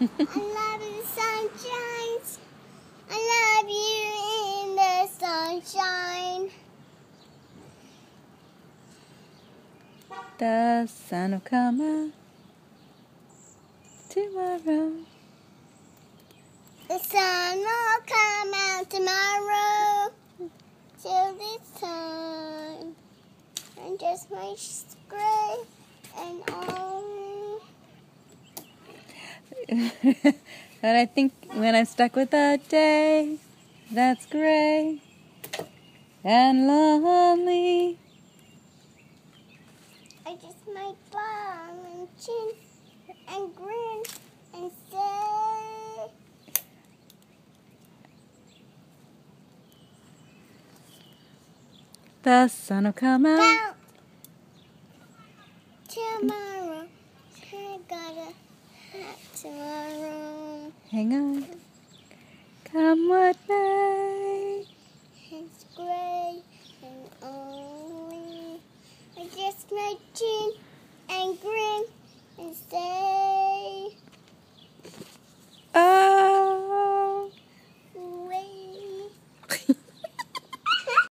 love the sunshine. I love you in the sunshine. The sun will come out tomorrow. The sun will come out tomorrow. Till this time, and just my gray and all. But I think when I'm stuck with a day that's gray and lonely, I just might bum and chin and grin and say, the sun will come out "Now, tomorrow, I gotta have tomorrow." Hang on. Come what may.